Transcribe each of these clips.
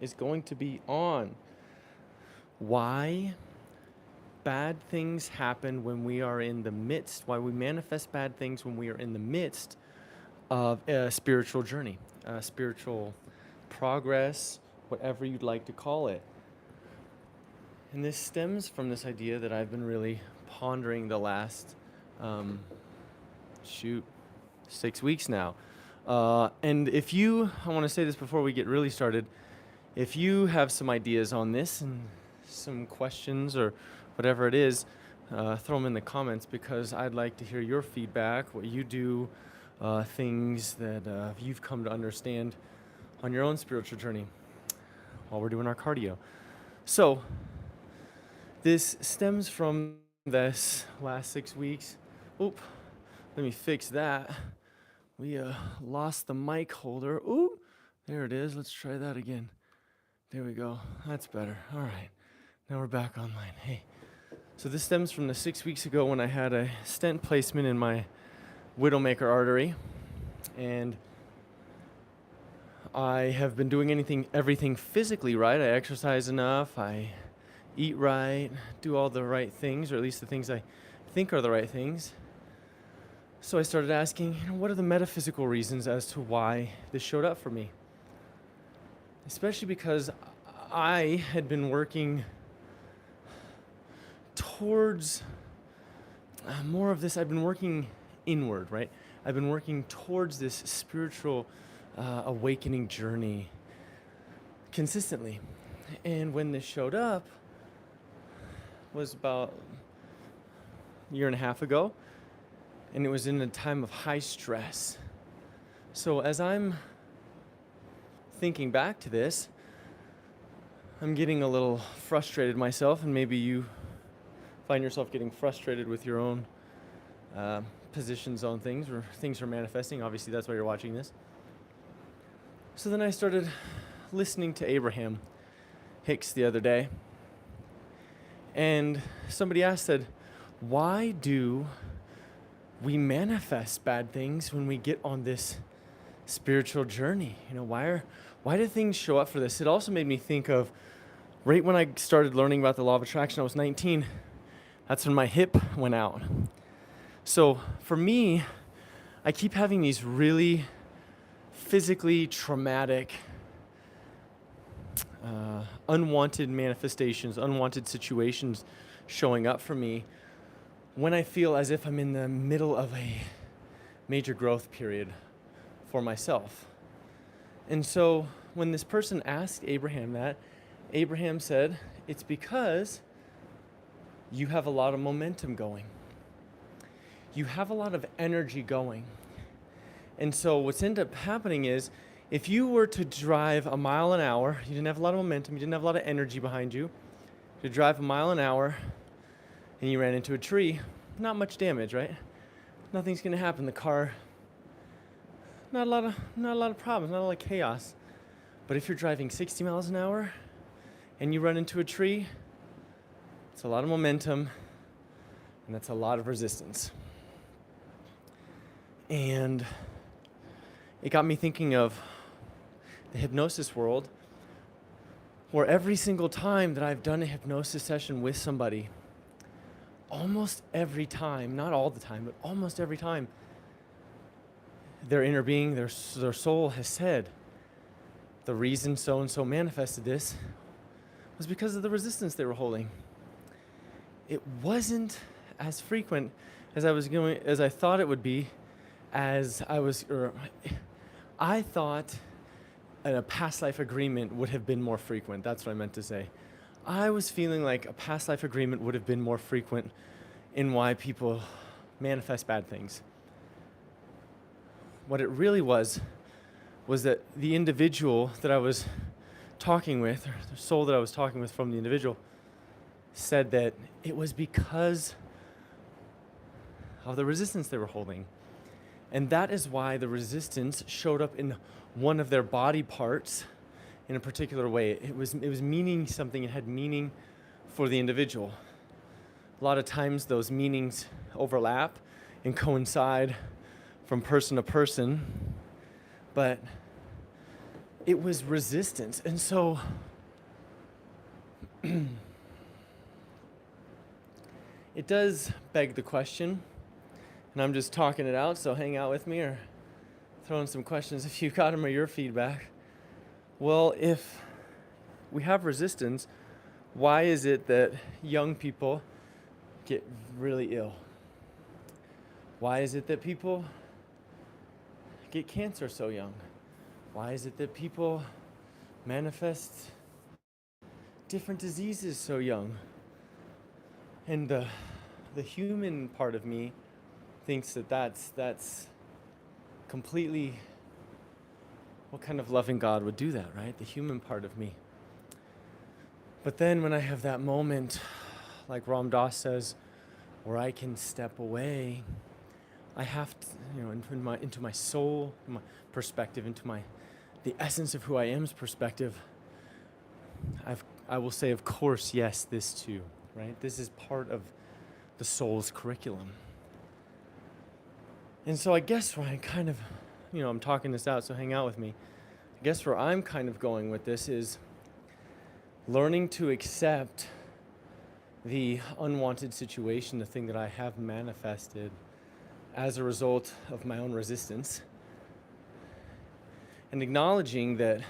is going to be on why bad things happen when we are in the midst, why we manifest bad things when we are in the midst of a spiritual journey, spiritual progress, whatever you'd like to call it. And this stems from this idea that I've been really pondering the last, um, 6 weeks now. And if you, I want to say this before we get really started, if you have some ideas on this and some questions or whatever it is, throw them in the comments because I'd like to hear your feedback, what you do, things that you've come to understand on your own spiritual journey while we're doing our cardio. So, this stems from this last 6 weeks. Oop, let me fix that. We lost the mic holder. Oop, there it is. Let's try that again. There we go. That's better. All right. Now we're back online. Hey. So this stems from the 6 weeks ago when I had a stent placement in my widowmaker artery. And I have been doing everything physically right. I exercise enough. I eat right. Do all the right things, or at least the things I think are the right things. So I started asking, what are the metaphysical reasons as to why this showed up for me? Especially because I had been working towards more of this. I've been working inward, right? I've been working towards this spiritual awakening journey consistently. And when this showed up was about a year and a half ago, and it was in a time of high stress. So as I'm thinking back to this, I'm getting a little frustrated myself, and maybe you find yourself getting frustrated with your own positions on things, or things are manifesting. Obviously, that's why you're watching this. So then I started listening to Abraham Hicks the other day, and somebody said, why do we manifest bad things when we get on this spiritual journey? Why do things show up for this? It also made me think of right when I started learning about the law of attraction. I was 19. That's when my hip went out. So for me, I keep having these really physically traumatic, unwanted manifestations, unwanted situations showing up for me when I feel as if I'm in the middle of a major growth period for myself. And so when this person asked Abraham that, Abraham said, it's because you have a lot of momentum going. You have a lot of energy going. And so what's ended up happening is, if you were to drive a mile an hour, you didn't have a lot of momentum, you didn't have a lot of energy behind you, to drive a mile an hour, and you ran into a tree, not much damage, right? Nothing's gonna happen. The car, not a lot of problems, not a lot of chaos. But if you're driving 60 miles an hour and you run into a tree, it's a lot of momentum, and that's a lot of resistance. And it got me thinking of the hypnosis world, where every single time that I've done a hypnosis session with somebody, almost every time, not all the time, but almost every time, their inner being, their soul has said, the reason so-and-so manifested this was because of the resistance they were holding. It wasn't as frequent as I thought it would be, I thought a past life agreement would have been more frequent. That's what I meant to say. I was feeling like a past life agreement would have been more frequent in why people manifest bad things. What it really was that the individual that I was talking with, or the soul that I was talking with from the individual, said that it was because of the resistance they were holding. And that is why the resistance showed up in one of their body parts in a particular way. It was meaning something. It had meaning for the individual. A lot of times those meanings overlap and coincide from person to person, but it was resistance. And so it does beg the question, and I'm just talking it out, so hang out with me or throw in some questions if you got them or your feedback. Well, if we have resistance, why is it that young people get really ill? Why is it that people get cancer so young? Why is it that people manifest different diseases so young? And the human part of me thinks that that's completely, what kind of loving God would do that, right? The human part of me. But then when I have that moment, like Ram Dass says, where I can step away, I have to, into my soul, my perspective, into the essence of who I am's perspective. I will say, of course, yes, this too, right? This is part of the soul's curriculum. And so I guess where I kind of, I'm talking this out, so hang out with me. I guess where I'm kind of going with this is learning to accept the unwanted situation, the thing that I have manifested as a result of my own resistance, and acknowledging that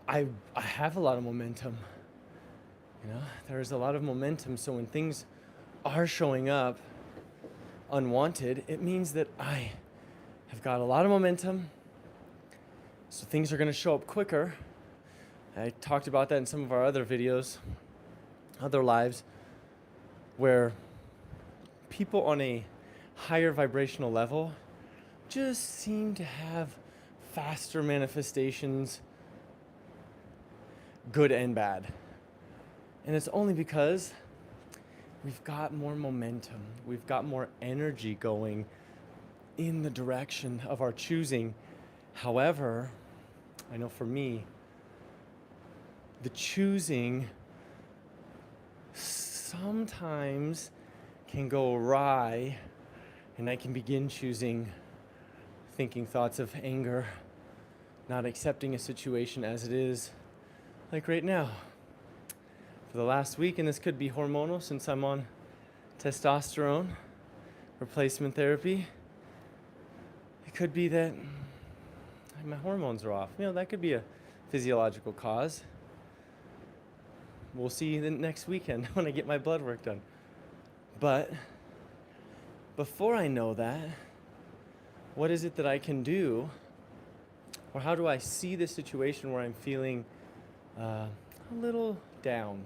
I have a lot of momentum. There's a lot of momentum, so when things are showing up unwanted, it means that I have got a lot of momentum, so things are going to show up quicker. I talked about that in some of our other videos, other lives, where people on a higher vibrational level just seem to have faster manifestations, good and bad. And it's only because we've got more momentum, we've got more energy going in the direction of our choosing. However, I know for me, the choosing sometimes can go awry, and I can begin choosing thinking thoughts of anger, not accepting a situation as it is, like right now. For the last week, and this could be hormonal since I'm on testosterone replacement therapy, it could be that my hormones are off. That could be a physiological cause. We'll see the next weekend when I get my blood work done. But before I know that, what is it that I can do? Or how do I see the situation where I'm feeling a little down,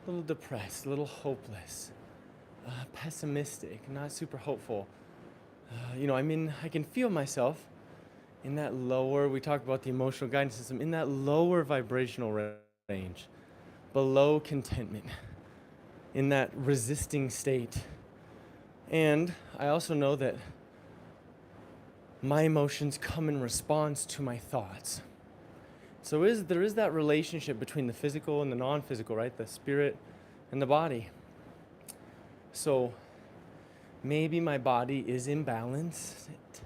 a little depressed, a little hopeless, pessimistic, not super hopeful? I can feel myself in that lower, we talked about the emotional guidance system, in that lower vibrational range, below contentment, in that resisting state. And I also know that my emotions come in response to my thoughts. So there is that relationship between the physical and the non-physical, right? The spirit and the body. So maybe my body is imbalanced. It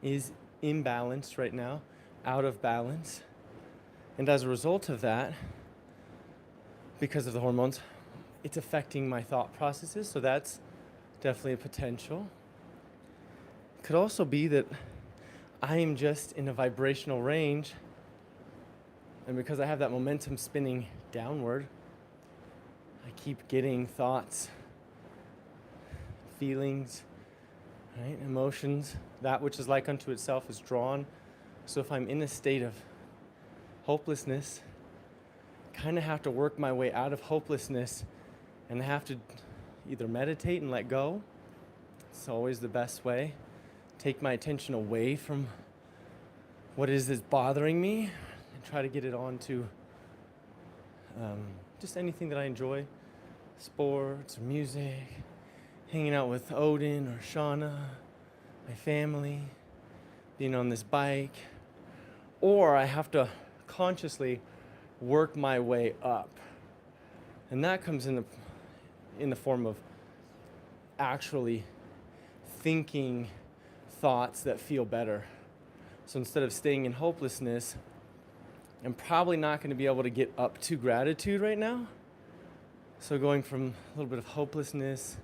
is imbalanced right now, out of balance. And as a result of that, because of the hormones, it's affecting my thought processes. So that's definitely a potential. It could also be that I am just in a vibrational range, and because I have that momentum spinning downward, I keep getting thoughts, feelings, right? Emotions. That which is like unto itself is drawn. So if I'm in a state of hopelessness, I kind of have to work my way out of hopelessness, and I have to either meditate and let go. It's always the best way. Take my attention away from what it is that's bothering me and try to get it on to just anything that I enjoy. Sports, or music, hanging out with Odin or Shauna, my family, being on this bike. Or I have to consciously work my way up. And that comes in the form of actually thinking thoughts that feel better. So instead of staying in hopelessness, I'm probably not going to be able to get up to gratitude right now. So going from a little bit of hopelessness,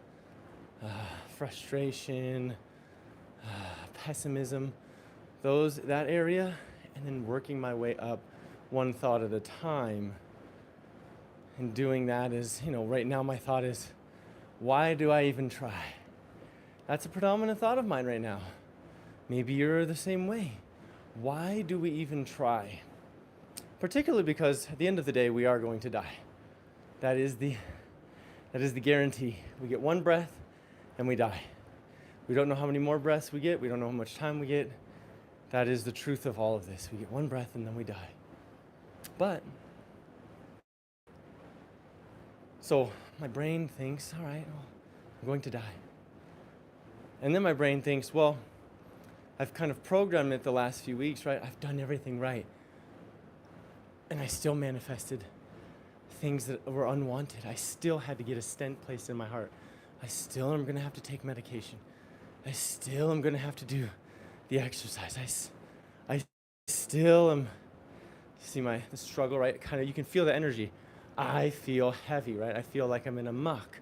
frustration, pessimism, that area, and then working my way up one thought at a time. And doing that is, right now my thought is, why do I even try? That's a predominant thought of mine right now. Maybe you're the same way. Why do we even try? Particularly because at the end of the day, we are going to die. That is the guarantee. We get one breath and we die. We don't know how many more breaths we get. We don't know how much time we get. That is the truth of all of this. We get one breath and then we die. But, so my brain thinks, all right, well, I'm going to die. And then my brain thinks, well, I've kind of programmed it the last few weeks, right? I've done everything right. And I still manifested things that were unwanted. I still had to get a stent placed in my heart. I still am going to have to take medication. I still am going to have to do the exercise. I still am, see the struggle, right? Kind of, you can feel the energy. I feel heavy, right? I feel like I'm in a muck.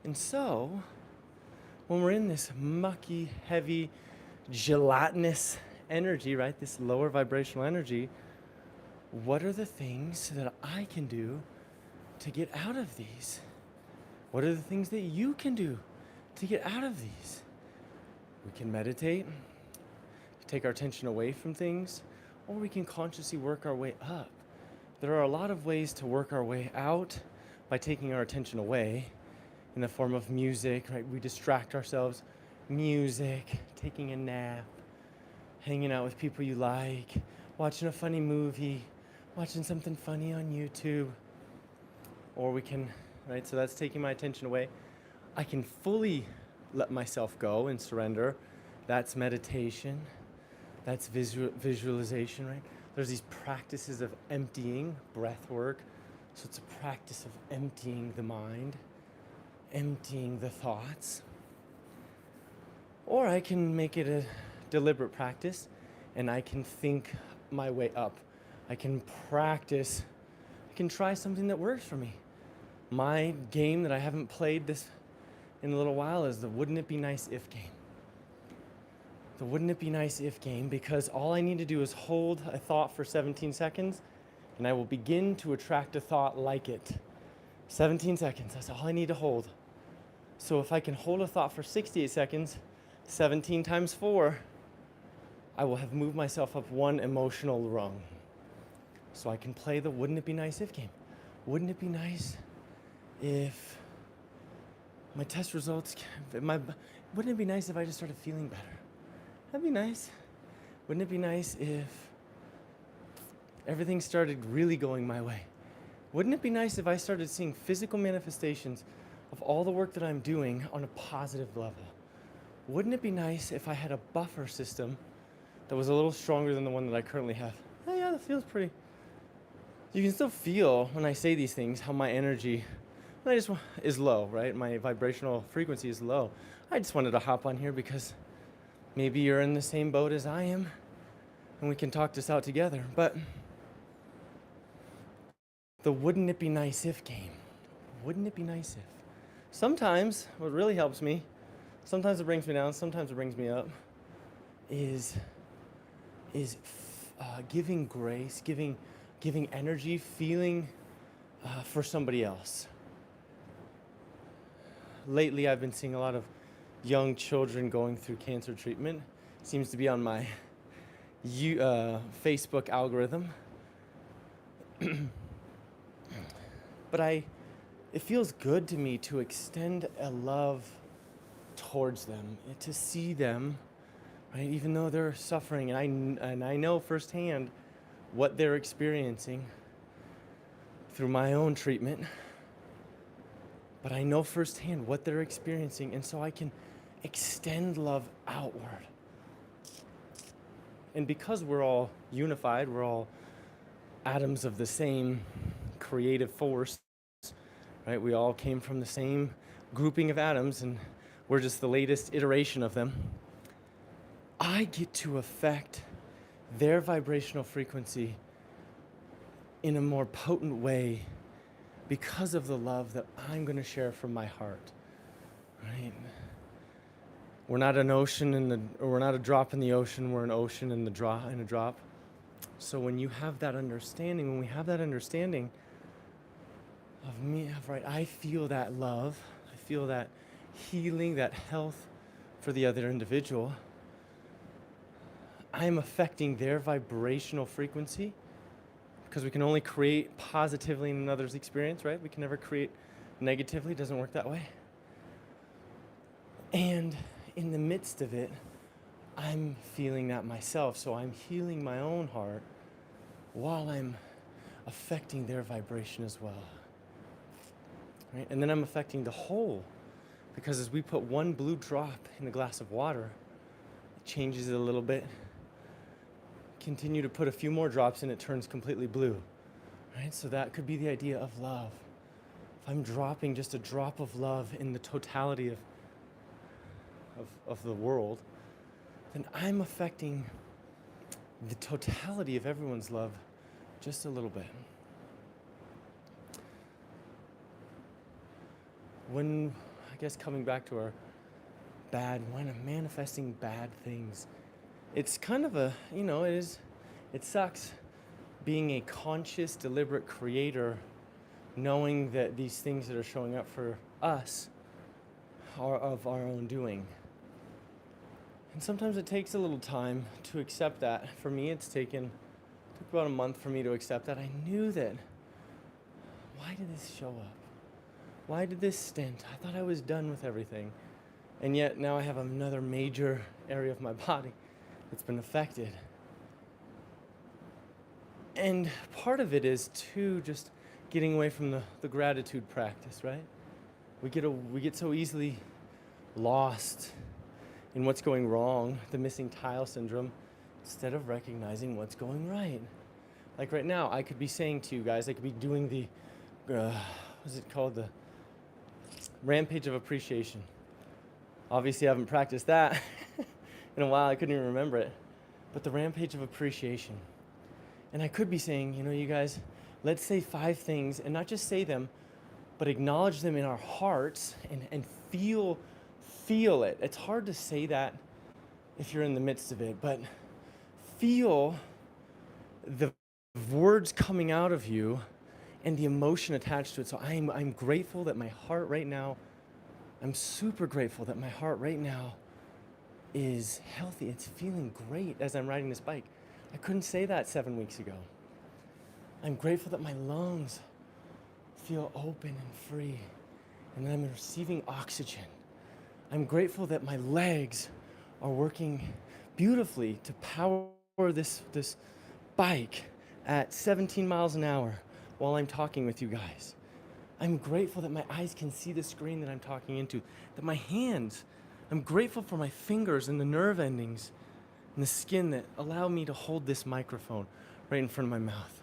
And so, when we're in this mucky, heavy, gelatinous energy, right? This lower vibrational energy, what are the things that I can do to get out of these? What are the things that you can do to get out of these? We can meditate, take our attention away from things, or we can consciously work our way up. There are a lot of ways to work our way out by taking our attention away in the form of music, right? We distract ourselves. Music, taking a nap, hanging out with people you like, watching a funny movie, watching something funny on YouTube. Or we can, right, so that's taking my attention away. I can fully let myself go and surrender. That's meditation. That's visualization, right? There's these practices of emptying, breath work. So it's a practice of emptying the mind, emptying the thoughts. Or I can make it a deliberate practice and I can think my way up. I can practice. I can try something that works for me. My game that I haven't played this in a little while is the wouldn't it be nice if game. The wouldn't it be nice if game, because all I need to do is hold a thought for 17 seconds and I will begin to attract a thought like it. 17 seconds, that's all I need to hold. So if I can hold a thought for 68 seconds, 17 times 4, I will have moved myself up one emotional rung. So I can play the wouldn't it be nice if game. Wouldn't it be nice if my test results, wouldn't it be nice if I just started feeling better? That'd be nice. Wouldn't it be nice if everything started really going my way? Wouldn't it be nice if I started seeing physical manifestations of all the work that I'm doing on a positive level? Wouldn't it be nice if I had a buffer system that was a little stronger than the one that I currently have? Oh yeah, that feels pretty. You can still feel when I say these things how my energy is low, right? My vibrational frequency is low. I just wanted to hop on here because maybe you're in the same boat as I am and we can talk this out together. But the wouldn't it be nice if game. Wouldn't it be nice if? Sometimes what really helps me, sometimes it brings me down, sometimes it brings me up, is giving grace, giving energy, feeling for somebody else. Lately, I've been seeing a lot of young children going through cancer treatment. Seems to be on my Facebook algorithm. But it feels good to me to extend a love towards them, to see them, right? Even though they're suffering, and I know firsthand what they're experiencing through my own treatment. But I know firsthand what they're experiencing, and so I can extend love outward. And because we're all unified, we're all atoms of the same creative force, right? We all came from the same grouping of atoms, and we're just the latest iteration of them. I get to affect their vibrational frequency in a more potent way because of the love that I'm going to share from my heart, right? We're not an ocean or we're not a drop in the ocean. We're an ocean in a drop. So when you have that understanding, when we have that understanding of me, right, I feel that love, I feel that healing, that health for the other individual. I'm affecting their vibrational frequency, because we can only create positively in another's experience, right? We can never create negatively. It doesn't work that way. And in the midst of it, I'm feeling that myself. So I'm healing my own heart while I'm affecting their vibration as well. Right? And then I'm affecting the whole, because as we put one blue drop in a glass of water, it changes it a little bit. Continue to put a few more drops and it turns completely blue. Right? So that could be the idea of love. If I'm dropping just a drop of love in the totality of the world, then I'm affecting the totality of everyone's love just a little bit. When, I guess coming back to our when I'm manifesting bad things, it's kind of a, it sucks being a conscious, deliberate creator, knowing that these things that are showing up for us are of our own doing. And sometimes it takes a little time to accept that. For me, it took about a month for me to accept that. I knew that, why did this show up? Why did this stint? I thought I was done with everything. And yet now I have another major area of my body that's been affected. And part of it is too just getting away from the gratitude practice, right? We get so easily lost in what's going wrong, the missing tile syndrome, instead of recognizing what's going right. Like right now, I could be saying to you guys, I could be doing the, what's it called? The rampage of appreciation. Obviously, I haven't practiced that in a while. I couldn't even remember it. But the rampage of appreciation. And I could be saying, you guys, let's say 5 things, and not just say them, but acknowledge them in our hearts and feel it. It's hard to say that if you're in the midst of it, but feel the words coming out of you and the emotion attached to it. So I'm grateful that my heart right now, I'm super grateful that my heart right now is healthy. It's feeling great as I'm riding this bike. I couldn't say that 7 weeks ago. I'm grateful that my lungs feel open and free and that I'm receiving oxygen. I'm grateful that my legs are working beautifully to power this bike at 17 miles an hour while I'm talking with you guys. I'm grateful that my eyes can see the screen that I'm talking into, that my hands, I'm grateful for my fingers and the nerve endings and the skin that allow me to hold this microphone right in front of my mouth.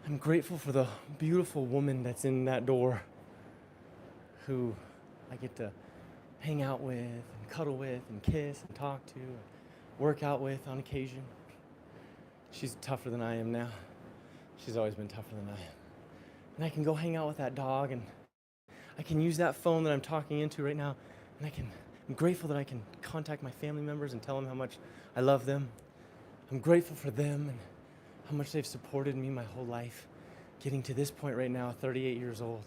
I'm grateful for the beautiful woman that's in that door who I get to hang out with and cuddle with and kiss and talk to and work out with on occasion. She's tougher than I am now. She's always been tougher than I am. And I can go hang out with that dog, and I can use that phone that I'm talking into right now, and I'm grateful that I can contact my family members and tell them how much I love them. I'm grateful for them and how much they've supported me my whole life, getting to this point right now, 38 years old.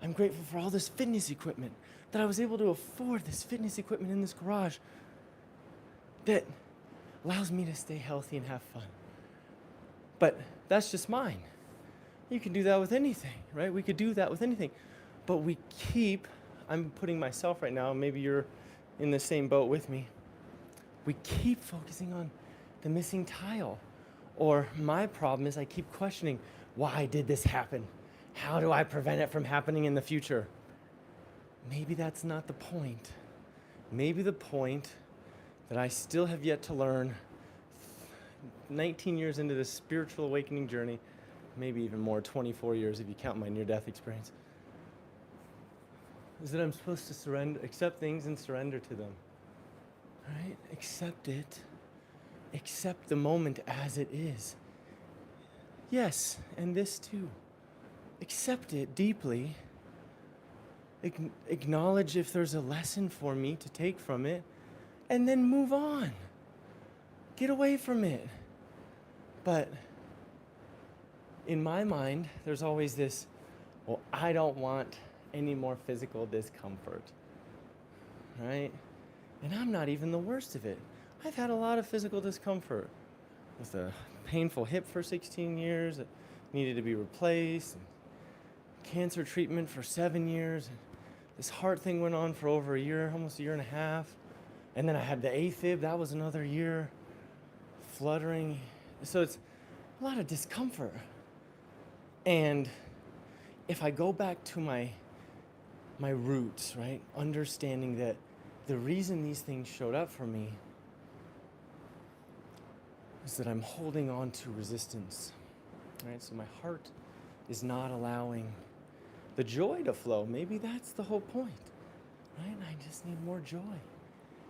I'm grateful for all this fitness equipment, that I was able to afford this fitness equipment in this garage that allows me to stay healthy and have fun. But that's just mine. You can do that with anything, right? We could do that with anything. But I'm putting myself right now, maybe you're in the same boat with me. We keep focusing on the missing tile. Or my problem is I keep questioning, why did this happen? How do I prevent it from happening in the future? Maybe that's not the point. Maybe the point that I still have yet to learn 19 years into this spiritual awakening journey, maybe even more, 24 years if you count my near-death experience, is that I'm supposed to accept things and surrender to them. Right? Accept it. Accept the moment as it is. Yes, and this too. Accept it deeply. Acknowledge if there's a lesson for me to take from it, and then move on. Get away from it. But in my mind, there's always this, well, I don't want any more physical discomfort, right? And I'm not even the worst of it. I've had a lot of physical discomfort with a painful hip for 16 years that needed to be replaced, and cancer treatment for 7 years. And this heart thing went on for over a year, almost a year and a half. And then I had the AFib, that was another year, fluttering. So it's a lot of discomfort. And if I go back to my roots, right, understanding that the reason these things showed up for me is that I'm holding on to resistance, right? So my heart is not allowing the joy to flow. Maybe that's the whole point, right? I just need more joy.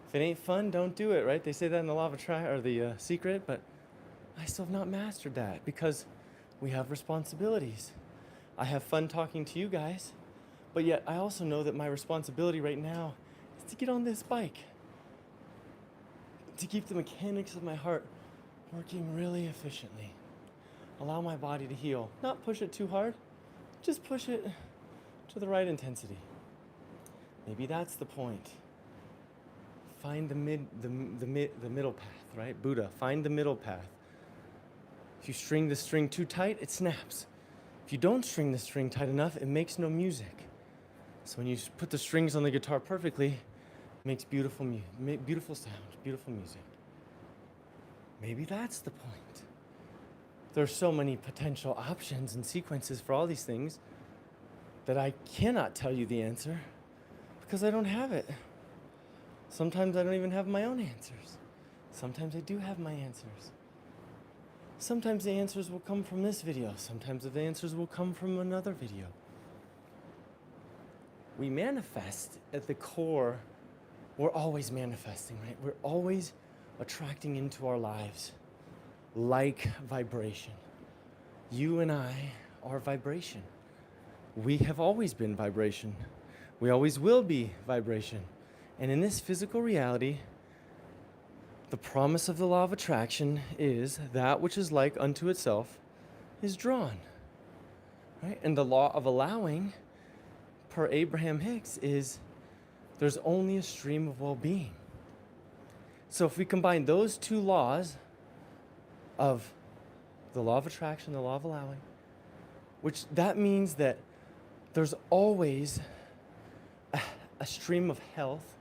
If it ain't fun, don't do it, right? They say that in the law of attraction, or the secret, but I still have not mastered that because we have responsibilities. I have fun talking to you guys, but yet I also know that my responsibility right now is to get on this bike, to keep the mechanics of my heart working really efficiently. Allow my body to heal. Not push it too hard, just push it to the right intensity. Maybe that's the point. Find the middle path, right? Buddha, find the middle path. If you string the string too tight, it snaps. If you don't string the string tight enough, it makes no music. So when you put the strings on the guitar perfectly, it makes beautiful sound, beautiful music. Maybe that's the point. There's so many potential options and sequences for all these things that I cannot tell you the answer because I don't have it. Sometimes I don't even have my own answers. Sometimes I do have my answers. Sometimes the answers will come from this video. Sometimes the answers will come from another video. We manifest at the core. We're always manifesting, right? We're always attracting into our lives like vibration. You and I are vibration. We have always been vibration. We always will be vibration. And in this physical reality, the promise of the law of attraction is that which is like unto itself is drawn, right? And the law of allowing, per Abraham Hicks, is there's only a stream of well-being. So if we combine those two laws of the law of attraction, the law of allowing, which that means that there's always a stream of health.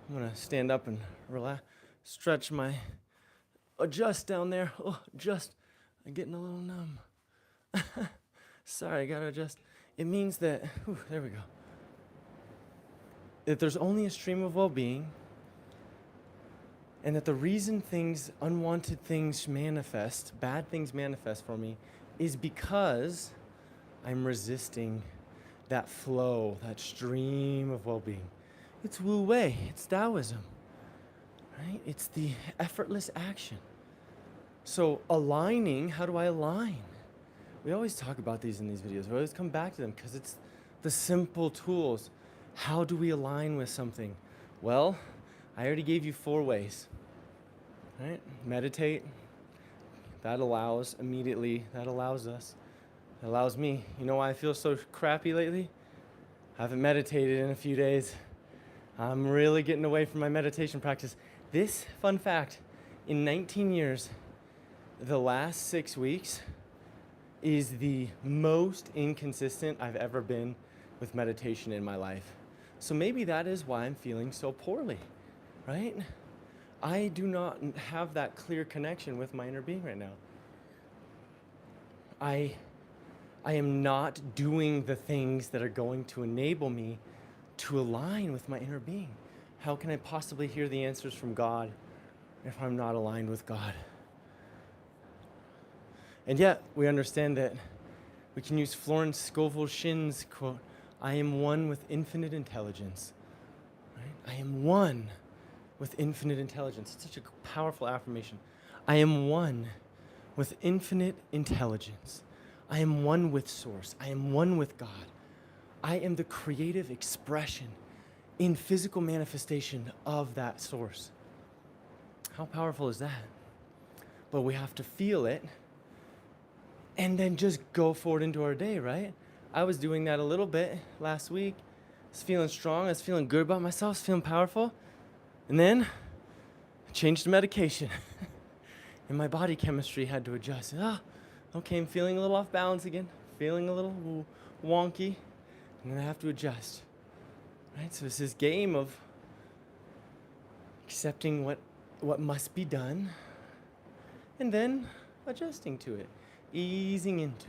I'm gonna stand up and relax, stretch adjust down there. Oh, I'm getting a little numb. Sorry, I gotta adjust. It means that, there we go. That there's only a stream of well-being, and that the reason unwanted things manifest, bad things manifest for me, is because I'm resisting that flow, that stream of well-being. It's Wu Wei, it's Taoism, right? It's the effortless action. So aligning, how do I align? We always talk about these in these videos. We always come back to them because it's the simple tools. How do we align with something? Well, I already gave you 4 ways, right? Meditate. That allows us. It allows me. You know why I feel so crappy lately? I haven't meditated in a few days. I'm really getting away from my meditation practice. This, fun fact, in 19 years, the last 6 weeks is the most inconsistent I've ever been with meditation in my life. So maybe that is why I'm feeling so poorly, right? I do not have that clear connection with my inner being right now. I am not doing the things that are going to enable me to align with my inner being. How can I possibly hear the answers from God if I'm not aligned with God? And yet, we understand that we can use Florence Scovel Shinn's quote, I am one with infinite intelligence. Right? I am one with infinite intelligence. It's such a powerful affirmation. I am one with infinite intelligence. I am one with Source. I am one with God. I am the creative expression in physical manifestation of that Source. How powerful is that? But we have to feel it and then just go forward into our day, right? I was doing that a little bit last week. I was feeling strong. I was feeling good about myself. I was feeling powerful. And then I changed the medication. And my body chemistry had to adjust. Okay, I'm feeling a little off balance again. Feeling a little wonky. And then I have to adjust. Right? So it's this game of accepting what must be done and then adjusting to it, easing into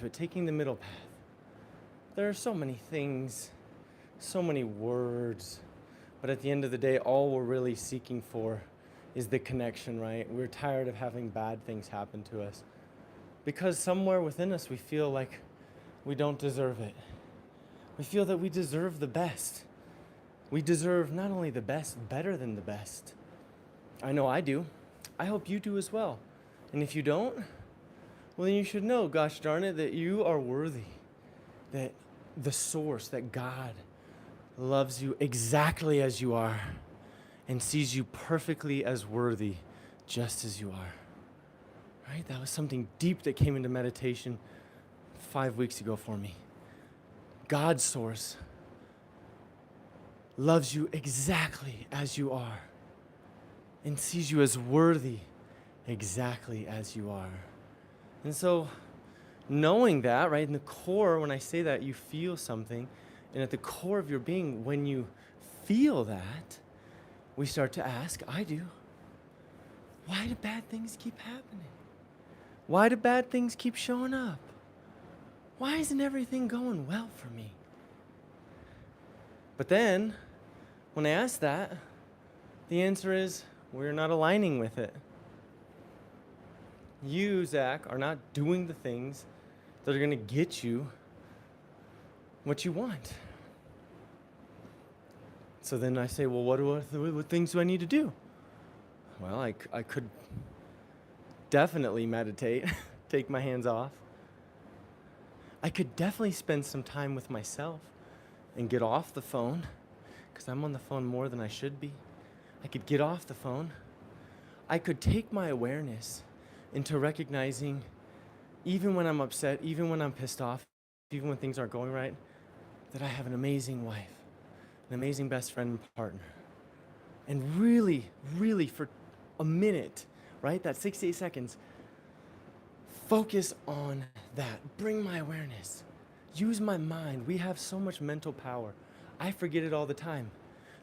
it, taking the middle path. There are so many things, so many words, but at the end of the day, all we're really seeking for is the connection, right? We're tired of having bad things happen to us because somewhere within us we feel like we don't deserve it. We feel that we deserve the best. We deserve not only the best, better than the best. I know I do. I hope you do as well. And if you don't, well, then you should know, gosh darn it, that you are worthy. That the Source, that God loves you exactly as you are and sees you perfectly as worthy just as you are. Right? That was something deep that came into meditation 5 weeks ago for me. God's Source loves you exactly as you are and sees you as worthy exactly as you are. And so knowing that, right, in the core, when I say that, you feel something, and at the core of your being, when you feel that, we start to ask, I do, why do bad things keep happening? Why do bad things keep showing up? Why isn't everything going well for me? But then, when I ask that, the answer is we're not aligning with it. You, Zach, are not doing the things that are going to get you what you want. So then I say, well, what things do I need to do? Well, I could definitely meditate, take my hands off. I could definitely spend some time with myself and get off the phone, because I'm on the phone more than I should be. I could get off the phone. I could take my awareness into recognizing, even when I'm upset, even when I'm pissed off, even when things aren't going right, that I have an amazing wife, an amazing best friend and partner. And really, really for a minute, right, that 68 seconds, focus on that. Bring my awareness. Use my mind. We have so much mental power. I forget it all the time.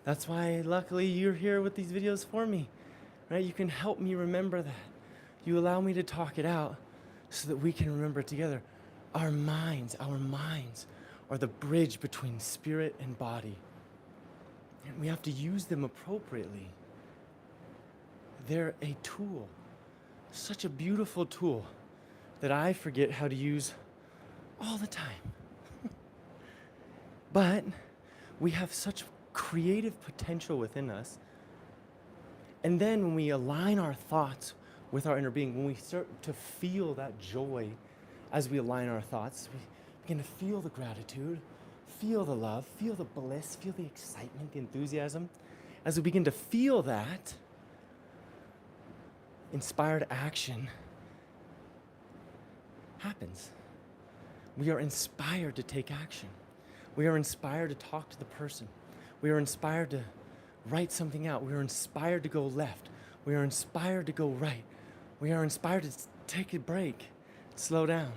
That's why, luckily, you're here with these videos for me, right? You can help me remember that. You allow me to talk it out so that we can remember it together. Our minds are the bridge between spirit and body. And we have to use them appropriately. They're a tool, such a beautiful tool that I forget how to use all the time. But we have such creative potential within us. And then when we align our thoughts with our inner being, when we start to feel that joy as we align our thoughts, we begin to feel the gratitude, feel the love, feel the bliss, feel the excitement, the enthusiasm. As we begin to feel that, inspired action happens. We are inspired to take action. We are inspired to talk to the person. We are inspired to write something out. We are inspired to go left. We are inspired to go right. We are inspired to take a break, slow down.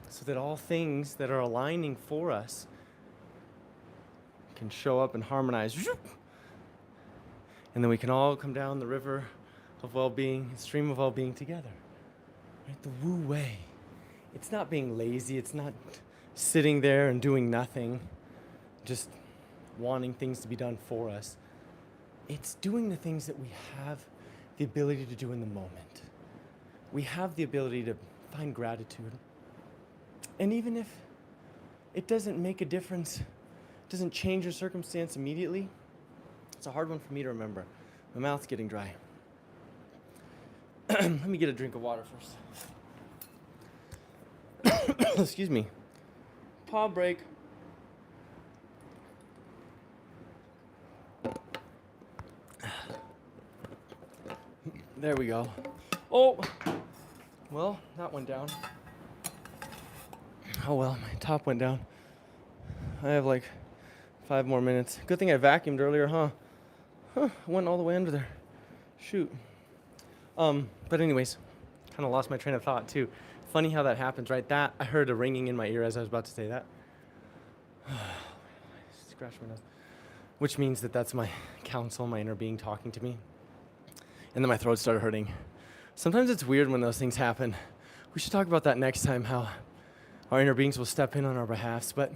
So that all things that are aligning for us can show up and harmonize. And then we can all come down the river of well-being, stream of well-being together. Right? The Wu way. It's not being lazy. It's not sitting there and doing nothing, just wanting things to be done for us. It's doing the things that we have the ability to do in the moment. We have the ability to find gratitude. And even if it doesn't make a difference, doesn't change your circumstance immediately, it's a hard one for me to remember. My mouth's getting dry. Let me get a drink of water first. Excuse me. Paw break. There we go. Oh, well, that went down. Oh well, my top went down. I have like 5 more minutes. Good thing I vacuumed earlier, huh? I went all the way under there. Shoot. But anyways, kind of lost my train of thought too. Funny how that happens, right? That, I heard a ringing in my ear as I was about to say that. Scratch my nose. Which means that that's my counsel, my inner being talking to me. And then my throat started hurting. Sometimes it's weird when those things happen. We should talk about that next time, how our inner beings will step in on our behalfs. But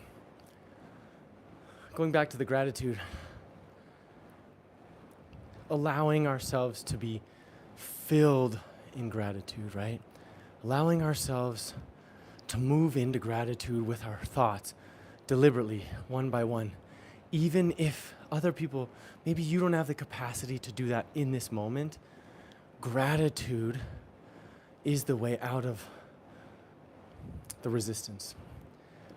going back to the gratitude, allowing ourselves to be filled in gratitude, right? Allowing ourselves to move into gratitude with our thoughts deliberately, one by one. Even if other people, maybe you don't have the capacity to do that in this moment, gratitude is the way out of the resistance,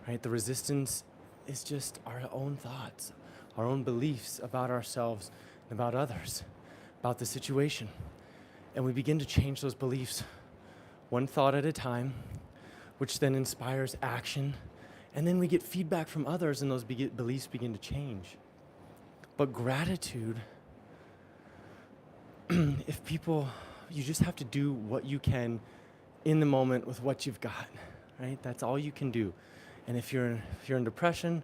right? The resistance is just our own thoughts, our own beliefs about ourselves and about others, about the situation. And we begin to change those beliefs one thought at a time, which then inspires action. And then we get feedback from others and those beliefs begin to change. But gratitude, you just have to do what you can in the moment with what you've got, right? That's all you can do. And if you're in depression,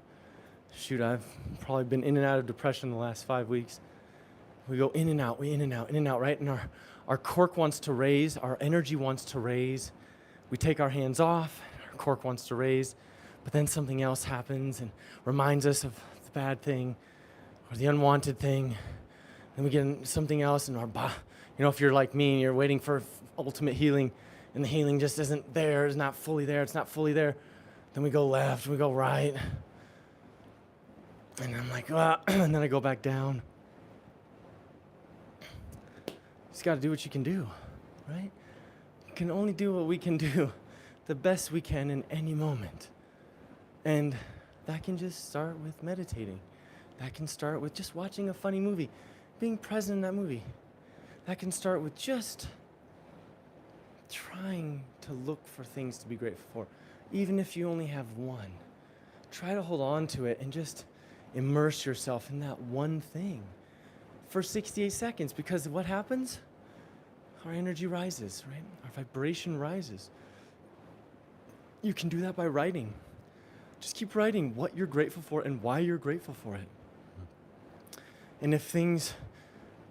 shoot, I've probably been in and out of depression the last 5 weeks. We go in and out, right? And our cork wants to raise, our energy wants to raise. We take our hands off, our cork wants to raise, but then something else happens and reminds us of the bad thing or the unwanted thing. Then we get something else and if you're like me and you're waiting for ultimate healing and the healing just isn't there, it's not fully there, then we go left, we go right. And I'm like, and then I go back down. Just got to do what you can do, right? You can only do what we can do the best we can in any moment. And that can just start with meditating. That can start with just watching a funny movie, being present in that movie. That can start with just trying to look for things to be grateful for, even if you only have one. Try to hold on to it and just immerse yourself in that one thing for 68 seconds, because what happens? Our energy rises, right? Our vibration rises. You can do that by writing. Just keep writing what you're grateful for and why you're grateful for it. And if things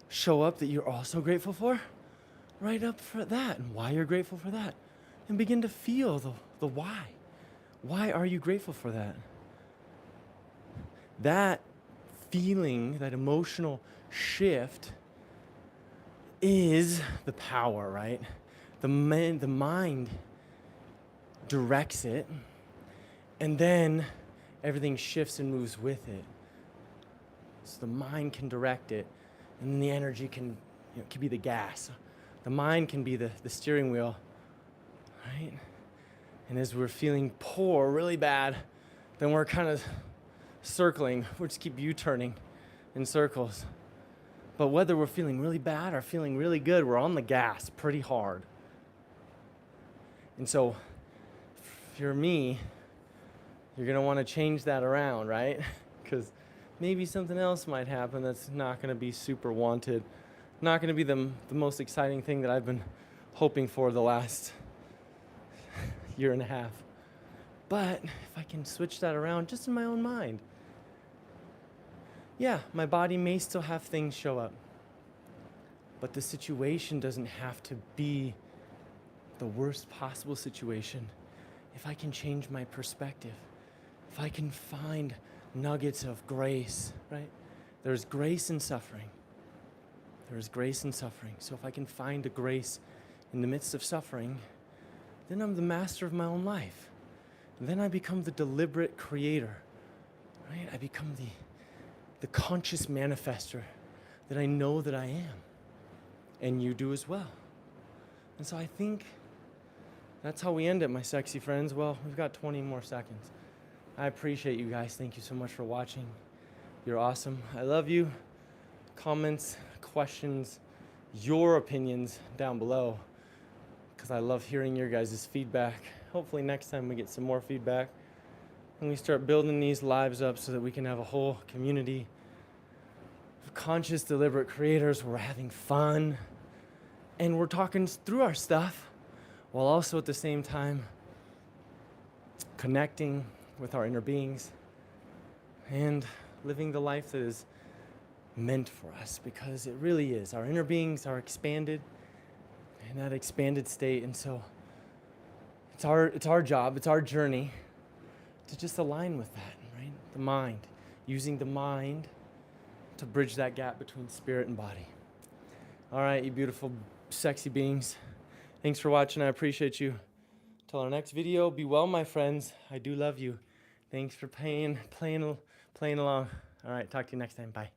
show up that you're also grateful for, write up for that and why you're grateful for that. And begin to feel the why. Why are you grateful for that? That feeling, that emotional shift is the power, right? The mind directs it, and then everything shifts and moves with it. So the mind can direct it, and then the energy can be the gas. The mind can be the steering wheel, right? And as we're feeling poor, really bad, then we're kind of circling. We just keep U-turning in circles. But whether we're feeling really bad or feeling really good, we're on the gas pretty hard. And so, if you're me, you're going to want to change that around, right? Because maybe something else might happen that's not going to be super wanted. Not going to be the most exciting thing that I've been hoping for the last year and a half. But if I can switch that around just in my own mind, yeah, my body may still have things show up, but the situation doesn't have to be the worst possible situation if I can change my perspective, if I can find nuggets of grace, right? There's grace in suffering. There's grace in suffering. So if I can find a grace in the midst of suffering, then I'm the master of my own life. Then I become the deliberate creator, right? I become the conscious manifester, that I know that I am. And you do as well. And so I think that's how we end it, my sexy friends. Well, we've got 20 more seconds. I appreciate you guys. Thank you so much for watching. You're awesome. I love you. Comments, questions, your opinions down below, because I love hearing your guys' feedback. Hopefully next time we get some more feedback and we start building these lives up so that we can have a whole community of conscious, deliberate creators where we're having fun and we're talking through our stuff while also at the same time connecting with our inner beings and living the life that is meant for us, because it really is. Our inner beings are expanded in that expanded state, and so it's our job, it's our journey to just align with that, right? The mind, using the mind to bridge that gap between spirit and body. All right, you beautiful, sexy beings. Thanks for watching. I appreciate you. Till our next video, be well, my friends. I do love you. Thanks for playing along. All right, talk to you next time. Bye.